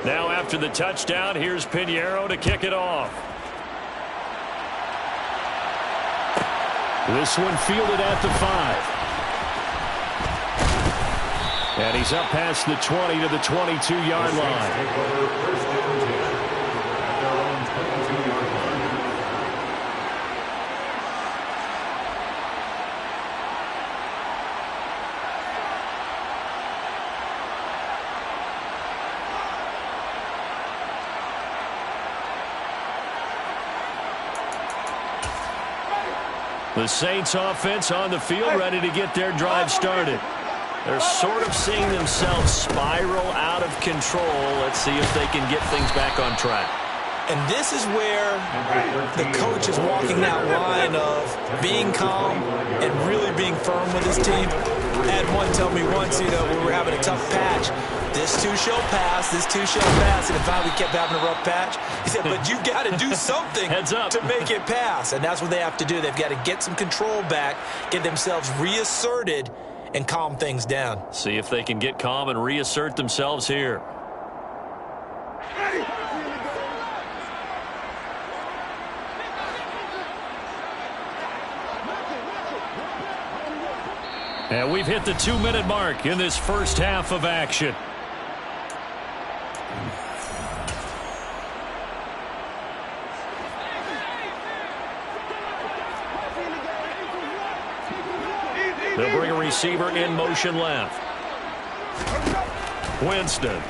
Now after the touchdown, here's Pinheiro to kick it off. This one fielded at the 5. And he's up past the 20 to the 22-yard line. The Saints offense on the field, ready to get their drive started. They're sort of seeing themselves spiral out of control. Let's see if they can get things back on track. And this is where the coach is walking that line of being calm and really being firm with his team. I had one tell me once, we were having a tough patch. This too shall pass, this too shall pass. And finally we kept having a rough patch. He said, but you got to do something to make it pass. And that's what they have to do. They've got to get some control back, get themselves reasserted, and calm things down. See if they can get calm and reassert themselves here. And we've hit the 2-minute mark in this first half of action. They'll bring a receiver in motion left. Winston.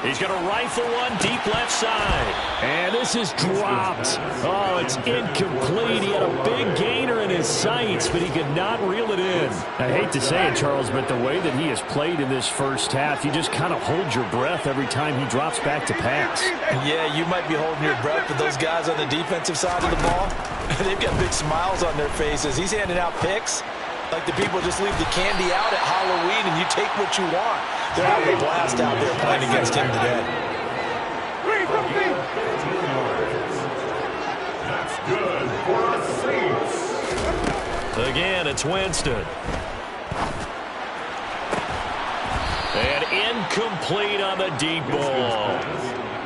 He's going to rifle one deep left side. And this is dropped. Oh, it's incomplete. He had a big gainer in his sights, but he could not reel it in. I hate to say it, Charles, but the way that he has played in this first half, you just kind of hold your breath every time he drops back to pass. Yeah, you might be holding your breath, but those guys on the defensive side of the ball, they've got big smiles on their faces. He's handing out picks like the people just leave the candy out at Halloween and you take what you want. They're having a blast out there playing against him today. That's good for a Saints. Again, it's Winston. And incomplete on the deep ball.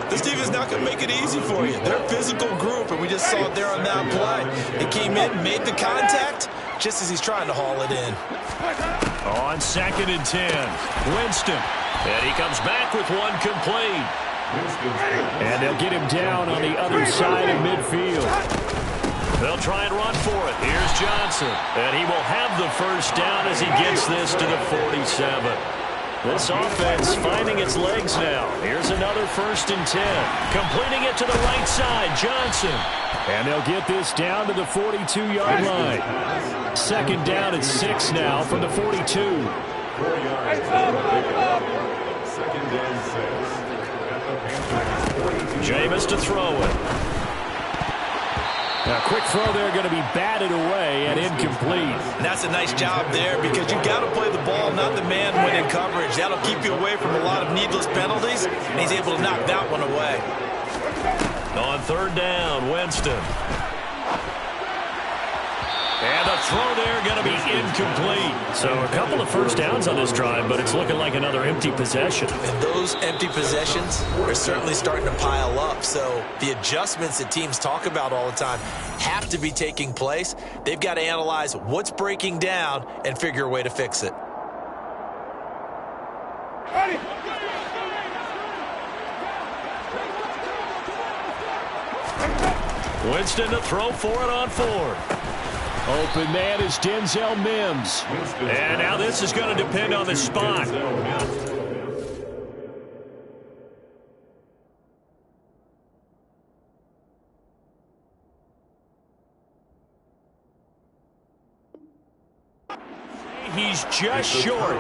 This team is not going to make it easy for you. They're a physical group, and we just saw it there on that play. He came in, made the contact, just as he's trying to haul it in. On 2nd and 10, Winston. And he comes back with one complete. And they'll get him down on the other side of midfield. They'll try and run for it. Here's Johnson. And he will have the first down as he gets this to the 47. This offense finding its legs now. Here's another 1st and 10. Completing it to the right side, Johnson. And they'll get this down to the 42-yard line. 2nd down and 6 now from the 42. 4 yards. 2nd and 6. Jameis to throw it. A quick throw there going to be batted away and incomplete. And that's a nice job there because you got to play the ball, not the man when in coverage. That'll keep you away from a lot of needless penalties, and he's able to knock that one away. On 3rd down, Winston. And the throw there going to be incomplete. So a couple of first downs on this drive, but it's looking like another empty possession. And those empty possessions are certainly starting to pile up. So the adjustments that teams talk about all the time have to be taking place. They've got to analyze what's breaking down and figure a way to fix it. Winston to throw for it on 4th. Open man is Denzel Mims. And now this is going to depend on the spot. He's just short.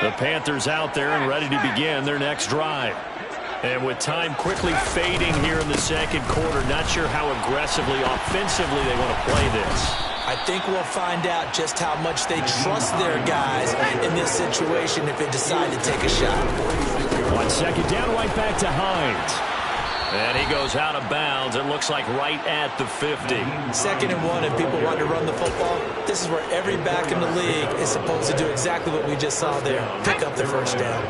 The Panthers out there and ready to begin their next drive. And with time quickly fading here in the 2nd quarter, not sure how aggressively, offensively they want to play this. I think we'll find out just how much they trust their guys in this situation if they decide to take a shot. On 2nd down, right back to Hines. And he goes out of bounds. It looks like right at the 50. 2nd and 1, and people want to run the football. This is where every back in the league is supposed to do exactly what we just saw there. Pick up the first down.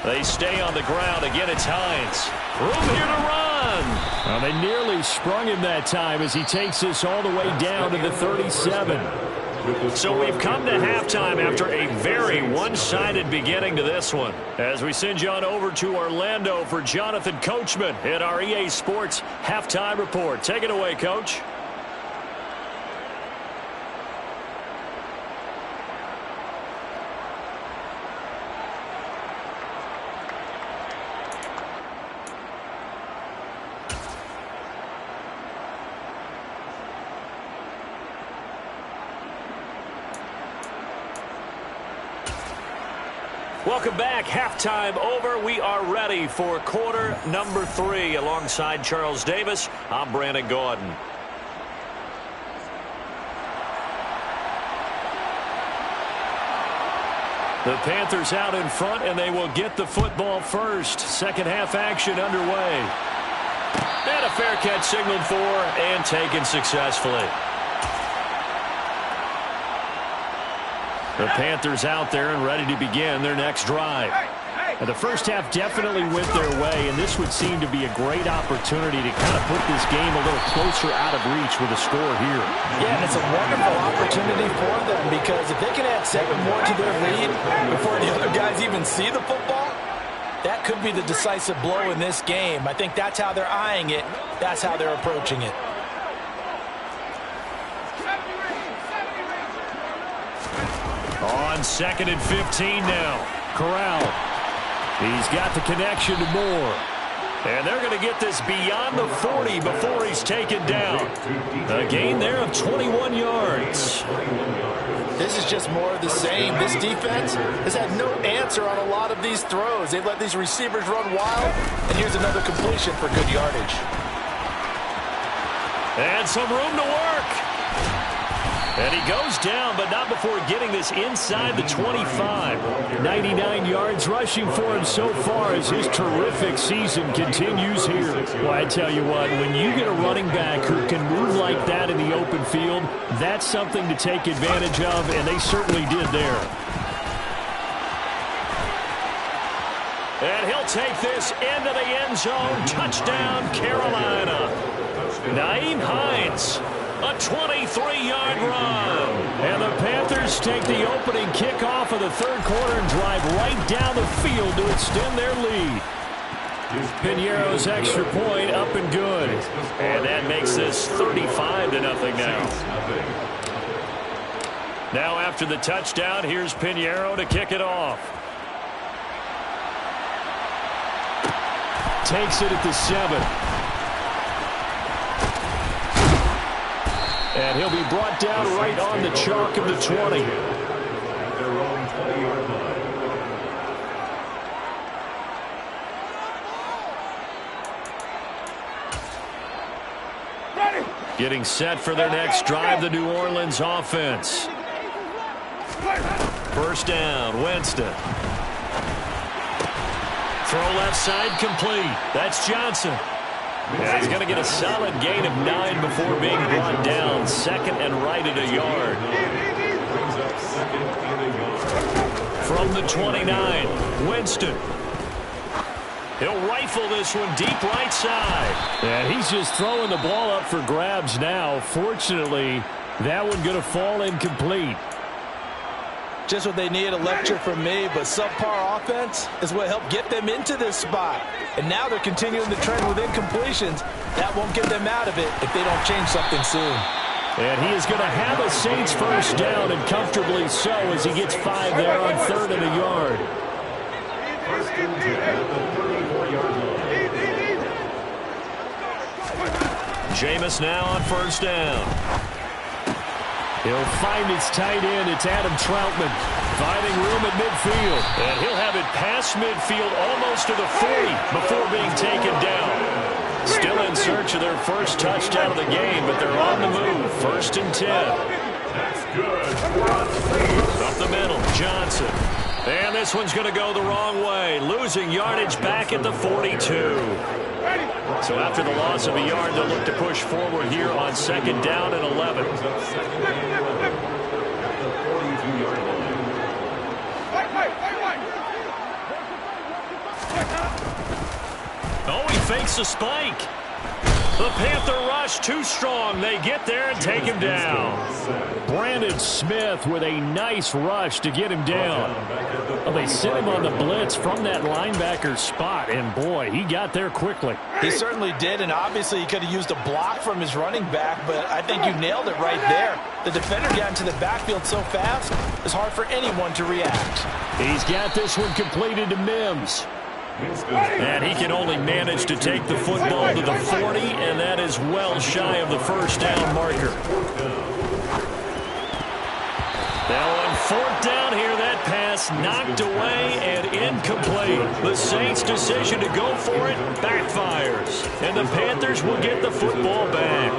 They stay on the ground. Again, it's Hines. Room here to run. Well, they nearly sprung him that time as he takes this all the way down to the 37. So we've come to halftime after a very one-sided beginning to this one. As we send you on over to Orlando for Jonathan Coachman in our EA Sports Halftime Report. Take it away, Coach. Welcome back. Halftime over. We are ready for quarter number 3. Alongside Charles Davis, I'm Brandon Gaudin. The Panthers out in front, and they will get the football first. Second half action underway. And a fair catch signaled for and taken successfully. The Panthers out there and ready to begin their next drive. Now, the first half definitely went their way, and this would seem to be a great opportunity to kind of put this game a little closer out of reach with a score here. Yeah, and it's a wonderful opportunity for them because if they can add 7 more to their lead before the other guys even see the football, that could be the decisive blow in this game. I think that's how they're eyeing it. That's how they're approaching it. On 2nd and 15 now. Corral. He's got the connection to Moore. And they're going to get this beyond the 40 before he's taken down. A gain there of 21 yards. This is just more of the same. This defense has had no answer on a lot of these throws. They've let these receivers run wild. And here's another completion for good yardage. And some room to work. And he goes down, but not before getting this inside the 25. 99 yards rushing for him so far as his terrific season continues here. Well, I tell you what, when you get a running back who can move like that in the open field, that's something to take advantage of, and they certainly did there. And he'll take this into the end zone. Touchdown, Carolina. Nyheim Hines. A 23-yard run. And the Panthers take the opening kickoff of the third quarter and drive right down the field to extend their lead. Piñeiro's extra point up and good. And that makes this 35-0 now. Now after the touchdown, here's Piñeiro to kick it off. Takes it at the 7. And he'll be brought down right on the chalk of the 20. Getting set for their next drive, the New Orleans offense. First down, Winston. Throw left side complete. That's Johnson. And he's going to get a solid gain of 9 before being brought down. 2nd and right at a yard. From the 29, Winston. He'll rifle this one deep right side. And he's just throwing the ball up for grabs now. Fortunately, that one going to fall incomplete. Just what they need, a lecture from me, but subpar offense is what helped get them into this spot. And now they're continuing the trend with incompletions. That won't get them out of it if they don't change something soon. And he is going to have a Saints first down, and comfortably so, as he gets 5 there on 3rd and a yard. Jameis now on first down. He'll find his tight end. It's Adam Troutman finding room at midfield. And he'll have it past midfield almost to the 40 before being taken down. Still in search of their first touchdown of the game, but they're on the move. 1st and 10. That's good. Up the middle, Johnson. And this one's going to go the wrong way, losing yardage back at the 42. So after the loss of a yard, they'll look to push forward here on 2nd down and 11. Oh, he fakes a spike. The Panther rush too strong. They get there and take him down. Brandon Smith with a nice rush to get him down. Well, they sent him on the blitz from that linebacker spot, and boy, he got there quickly. He certainly did, and obviously he could have used a block from his running back, but I think you nailed it right there. The defender got into the backfield so fast, it's hard for anyone to react. He's got this one completed to Mims. And he can only manage to take the football to the 40, and that is well shy of the first down marker. Now on 4th down here, that pass knocked away and incomplete. The Saints' decision to go for it backfires, and the Panthers will get the football back.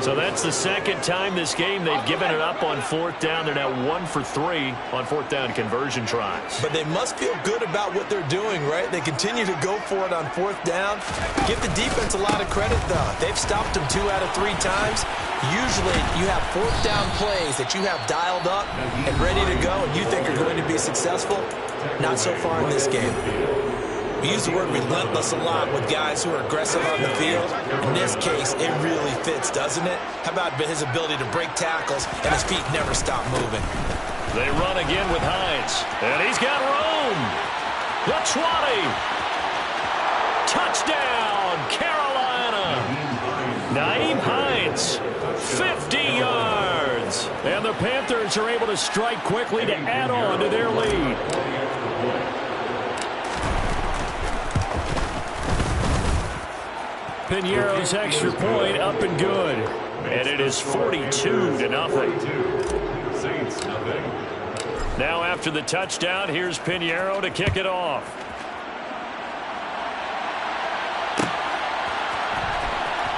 So that's the 2nd time this game they've given it up on 4th down. They're now 1 for 3 on 4th down conversion tries. But they must feel good about what they're doing, right? They continue to go for it on 4th down. Give the defense a lot of credit, though. They've stopped them 2 out of 3 times. Usually you have 4th down plays that you have dialed up and ready to go and you think are going to be successful. Not so far in this game. We use the word relentless a lot with guys who are aggressive on the field. In this case, it really fits, doesn't it? How about his ability to break tackles and his feet never stop moving? They run again with Hines. And he's got room. The 20. Touchdown, Carolina. Nyheim Hines, 50 yards. And the Panthers are able to strike quickly to add on to their lead. Piñeiro's extra point up and good. And it is 42-0. Now after the touchdown, here's Piñeiro to kick it off.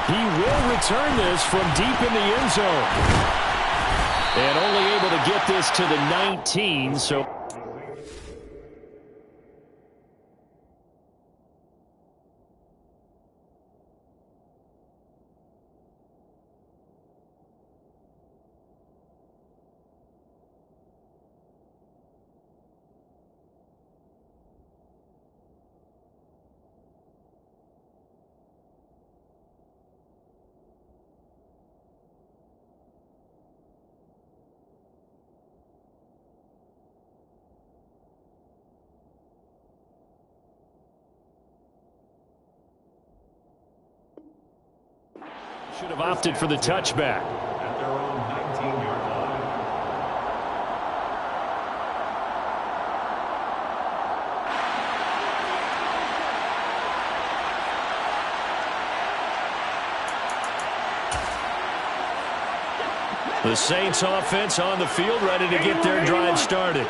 He will return this from deep in the end zone. And only able to get this to the 19, so... Should have opted for the touchback. At their own 19-yard line. The Saints offense on the field, ready to get their drive started.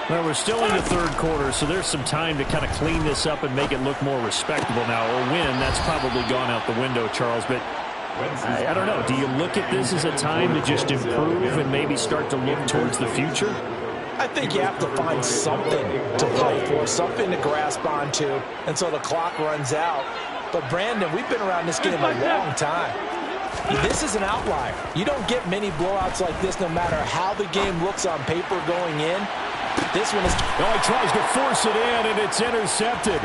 Well, we're still in the 3rd quarter, so there's some time to kind of clean this up and make it look more respectable now. Or win, that's probably gone out the window, Charles, but I don't know. Do you look at this as a time to just improve and maybe start to look towards the future? I think you have to find something to play for, something to grasp onto until the clock runs out. But, Brandon, we've been around this game a long time. This is an outlier. You don't get many blowouts like this no matter how the game looks on paper going in. This one is... Oh, he tries to force it in, and it's intercepted.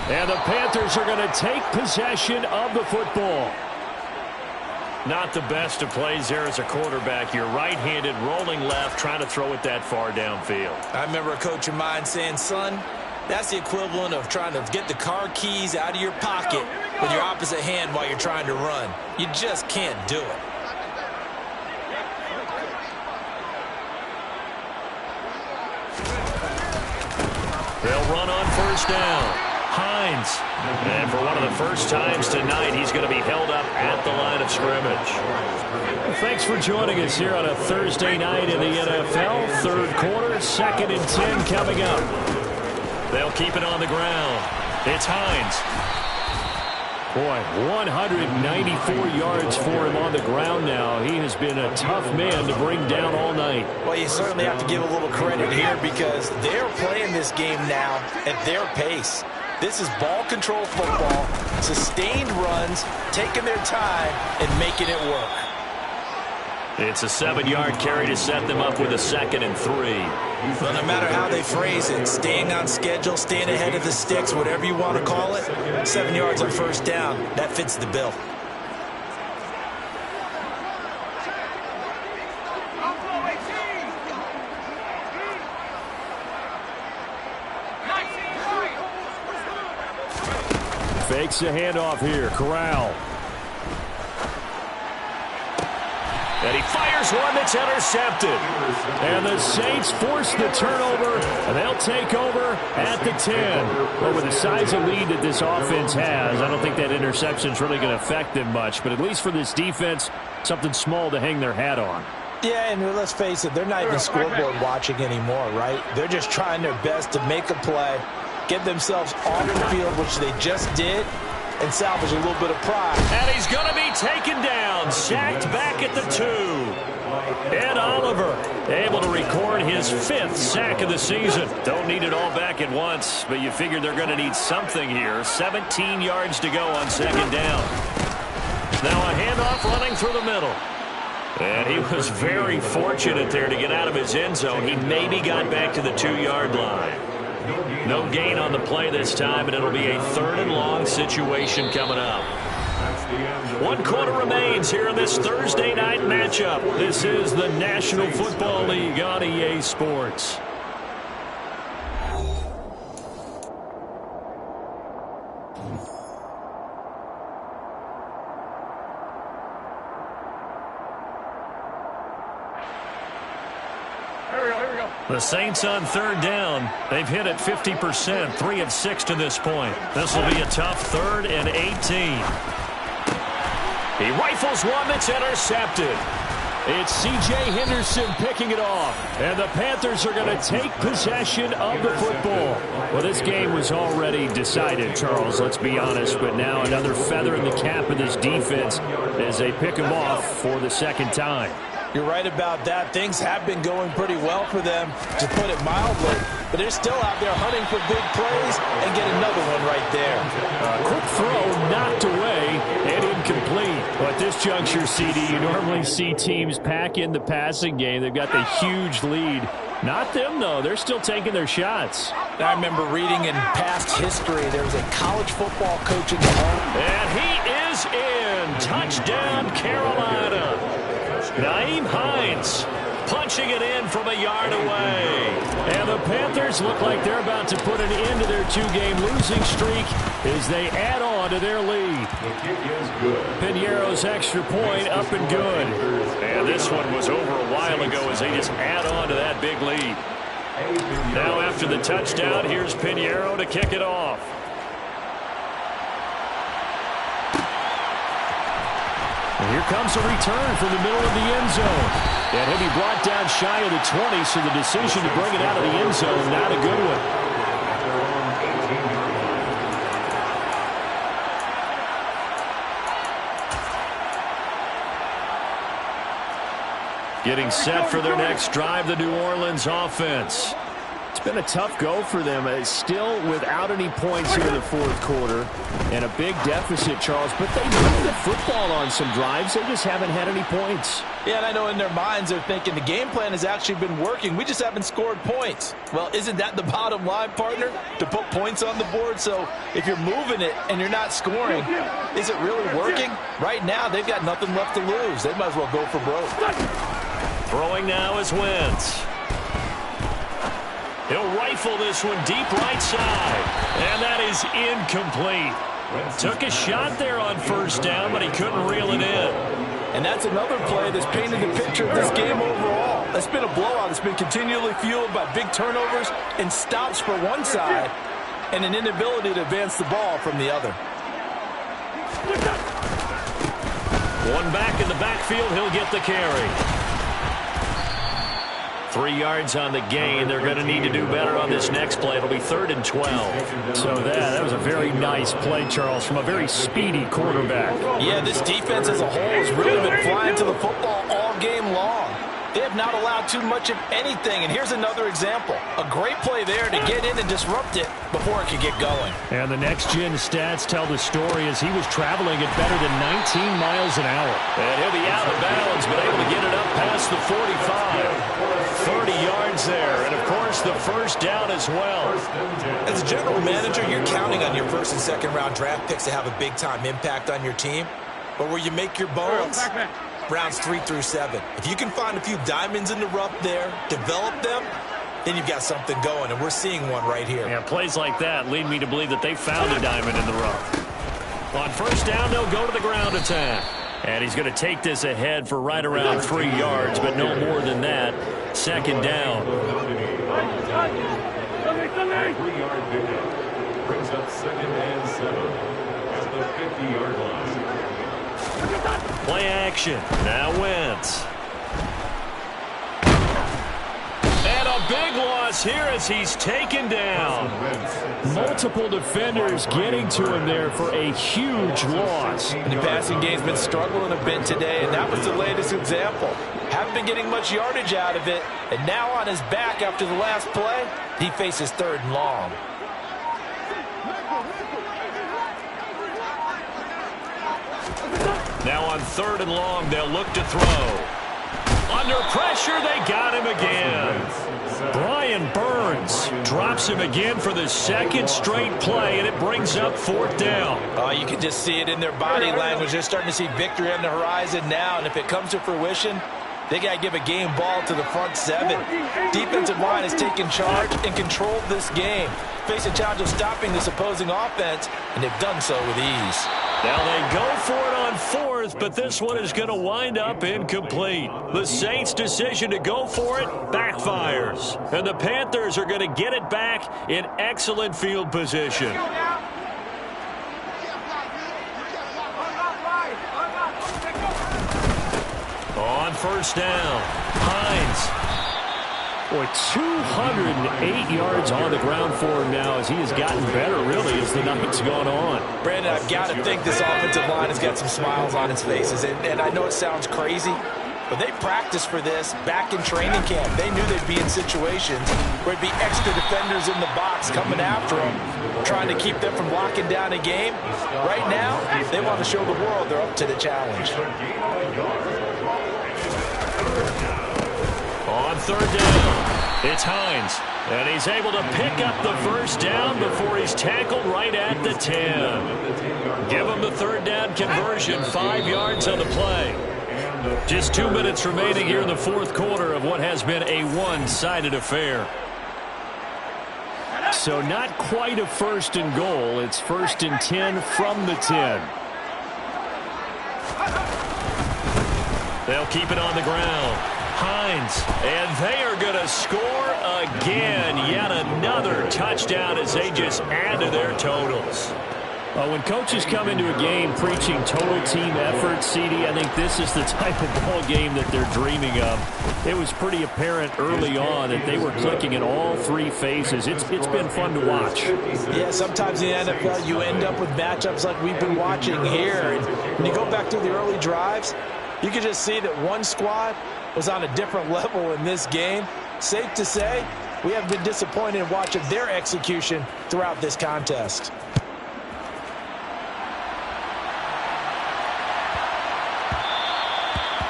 And the Panthers are going to take possession of the football. Not the best of plays there as a quarterback. You're right-handed, rolling left, trying to throw it that far downfield. I remember a coach of mine saying, son, that's the equivalent of trying to get the car keys out of your pocket with your opposite hand while you're trying to run. You just can't do it. They'll run on 1st down. Hines. And for one of the first times tonight, he's going to be held up at the line of scrimmage. Well, thanks for joining us here on a Thursday night in the NFL. 3rd quarter, 2nd and 10 coming up. They'll keep it on the ground. It's Hines. Boy, 194 yards for him on the ground now. He has been a tough man to bring down all night. Well, you certainly have to give a little credit here because they're playing this game now at their pace. This is ball control football, sustained runs, taking their time, and making it work. It's a 7-yard carry to set them up with a 2nd and 3. Well, no matter how they phrase it, staying on schedule, staying ahead of the sticks, whatever you want to call it, 7 yards on first down, that fits the bill. Fakes the handoff here. Corral. And he fires one that's intercepted. And the Saints force the turnover, and they'll take over at the 10. But with the size of lead that this offense has, I don't think that interception is really going to affect them much. But at least for this defense, something small to hang their hat on. Yeah, and let's face it, they're not even scoreboard watching anymore, right? They're just trying their best to make a play, get themselves off the field, which they just did, and salvage a little bit of pride. And he's going to be taken down, sacked back at the 2. Ed Oliver able to record his 5th sack of the season. Don't need it all back at once, but you figure they're going to need something here. 17 yards to go on 2nd down. Now a handoff running through the middle. And he was very fortunate there to get out of his end zone. He maybe got back to the 2-yard line. No gain on the play this time, and it'll be a 3rd and long situation coming up. 1 quarter remains here in this Thursday night matchup. This is the National Football League on EA Sports. The Saints on 3rd down. They've hit it 50%, 3 of 6 to this point. This will be a tough 3rd and 18. He rifles one that's intercepted. It's C.J. Henderson picking it off. And the Panthers are going to take possession of the football. Well, this game was already decided, Charles, let's be honest. But now another feather in the cap of this defense as they pick him off for the 2nd time. You're right about that. Things have been going pretty well for them, to put it mildly. But they're still out there hunting for big plays and get another one right there. Quick throw knocked away and incomplete. But at this juncture, CD, you normally see teams pack in the passing game. They've got the huge lead. Not them, though. They're still taking their shots. I remember reading in past history there was a college football coach at home. And he is in. Touchdown, Carolina. Nyheim Hines punching it in from a yard away. And the Panthers look like they're about to put an end to their 2-game losing streak as they add on to their lead. Piñeiro's extra point up and good. And this one was over a while ago as they just add on to that big lead. Now after the touchdown, here's Piñeiro to kick it off. And here comes a return from the middle of the end zone. And he'll be brought down shy of the 20, so the decision to bring it out of the end zone, not a good one. Getting set for their next drive, the New Orleans offense. It's been a tough go for them. Still without any points here in the 4th quarter. And a big deficit, Charles. But they moved the football on some drives. They just haven't had any points. Yeah, and I know in their minds they're thinking the game plan has actually been working. We just haven't scored points. Well, isn't that the bottom line, partner? To put points on the board? So if you're moving it and you're not scoring, is it really working? Right now, they've got nothing left to lose. They might as well go for broke. Throwing now is Wentz. He'll rifle this one deep right side. And that is incomplete. Took a shot there on 1st down, but he couldn't reel it in. And that's another play that's painted the picture of this game overall. It's been a blowout. It's been continually fueled by big turnovers and stops for one side and an inability to advance the ball from the other. One back in the backfield, he'll get the carry. 3 yards on the gain. They're going to need to do better on this next play. It'll be 3rd and 12. So that was a very nice play, Charles, from a very speedy quarterback. Yeah, this defense as a whole has really been flying to the football all game long. They have not allowed too much of anything, and here's another example. A great play there to get in and disrupt it before it could get going. And the next-gen stats tell the story as he was traveling at better than 19 miles an hour. And he'll be out of bounds, but able to get it up past the 45. 30 yards there, and of course the first down as well. As a general manager, you're counting on your first and second round draft picks to have a big-time impact on your team. But where you make your bones, rounds 3 through 7. If you can find a few diamonds in the rough there, develop them, then you've got something going, and we're seeing one right here. Yeah, plays like that lead me to believe that they found a diamond in the rough. On first down, they'll go to the ground attack. And he's going to take this ahead for right around 3 yards, but no more than that. Second down. 3-yard pickup brings up 2nd and 7 at the 50-yard line. Play action. Now Wentz. And a big loss here as he's taken down. Multiple defenders getting to him there for a huge loss. And the passing game's been struggling a bit today, and that was the latest example. Haven't been getting much yardage out of it, and now on his back after the last play, he faces 3rd and long. Now on 3rd and long, they'll look to throw. Under pressure, they got him again. Brian Burns drops him again for the second straight play, and it brings up 4th down. You can just see it in their body language. They're starting to see victory on the horizon now, and if it comes to fruition, they got to give a game ball to the front 7. Defensive line has taken charge and controlled this game. Face a challenge of stopping this opposing offense, and they've done so with ease. Now they go for it on 4th, but this one is going to wind up incomplete. The Saints' decision to go for it backfires. And the Panthers are going to get it back in excellent field position. On first down, Hines. Boy, 208 yards on the ground for him now as he has gotten better, really, as the night's gone on. Brandon, I've got to think this offensive line has got some smiles on its faces. And I know it sounds crazy, but they practiced for this back in training camp. They knew they'd be in situations where it'd be extra defenders in the box coming after them, trying to keep them from locking down a game. Right now, they want to show the world they're up to the challenge. On 3rd down, it's Hines. And he's able to pick up the first down before he's tackled right at the 10. Give him the 3rd down conversion, 5 yards on the play. Just 2 minutes remaining here in the 4th quarter of what has been a one-sided affair. So not quite a 1st and goal. It's 1st and 10 from the 10. They'll keep it on the ground. Hines, and they are going to score again. Yet another touchdown as they just add to their totals. When coaches come into a game preaching total team effort, CD, I think this is the type of ball game that they're dreaming of. It was pretty apparent early on that they were clicking in all 3 phases. It's been fun to watch. Yeah, sometimes in the NFL you end up with matchups like we've been watching here. And when you go back to the early drives, you can just see that one squad was on a different level in this game. Safe to say, we have been disappointed in watching their execution throughout this contest.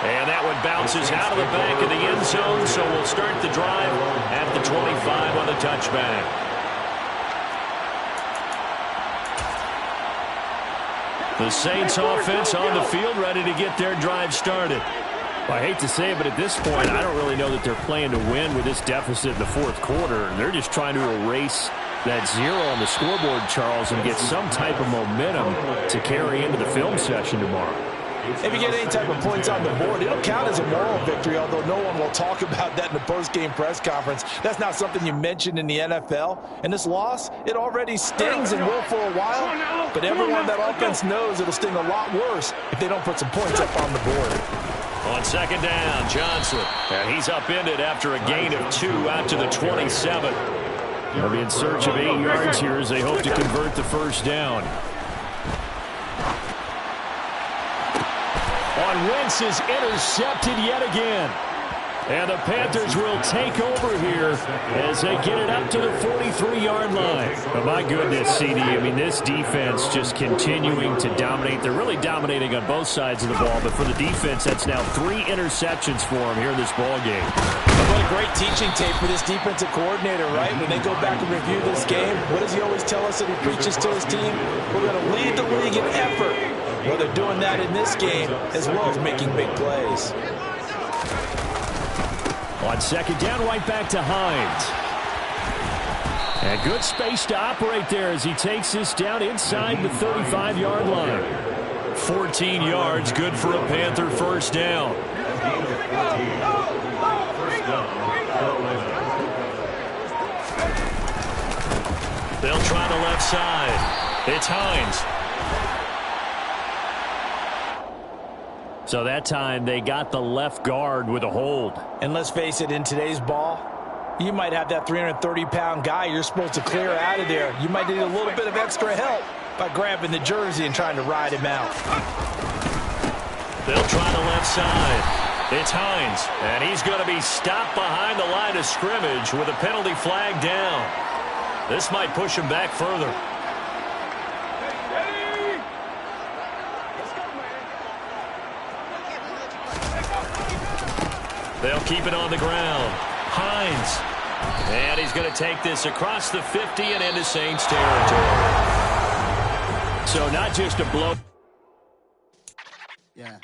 And that one bounces out of the back of the end zone, so we'll start the drive at the 25 on the touchback. The Saints offense on the field, ready to get their drive started. I hate to say it, but at this point, I don't really know that they're playing to win with this deficit in the 4th quarter. They're just trying to erase that 0 on the scoreboard, Charles, and get some type of momentum to carry into the film session tomorrow. If you get any type of points on the board, it'll count as a moral victory, although no one will talk about that in the post-game press conference. That's not something you mentioned in the NFL. And this loss, it already stings and will for a while, but everyone on that offense knows it'll sting a lot worse if they don't put some points up on the board. On second down, Johnson. And he's upended after a gain of 2 out to the 27. They'll be in search of 8 yards here as they hope to convert the first down. On Wentz is intercepted yet again. And the Panthers will take over here as they get it up to the 43-yard line. But my goodness, CD, I mean, this defense just continuing to dominate. They're really dominating on both sides of the ball. But for the defense, that's now 3 interceptions for them here in this ball game. What a great teaching tape for this defensive coordinator, right? When they go back and review this game, what does he always tell us that he preaches to his team? We're going to lead the league in effort. Well, they're doing that in this game as well as making big plays. On second down, right back to Hines. And good space to operate there as he takes this down inside the 35-yard line. 14 yards, good for a Panther first down. They'll try the left side. It's Hines. So that time they got the left guard with a hold. And let's face it, in today's ball, you might have that 330-pound guy you're supposed to clear out of there. You might need a little bit of extra help by grabbing the jersey and trying to ride him out. They'll try the left side. It's Hines. And he's going to be stopped behind the line of scrimmage with a penalty flag down. This might push him back further. They'll keep it on the ground. Hines. And he's going to take this across the 50 and into Saints territory. So not just a blow. Yeah.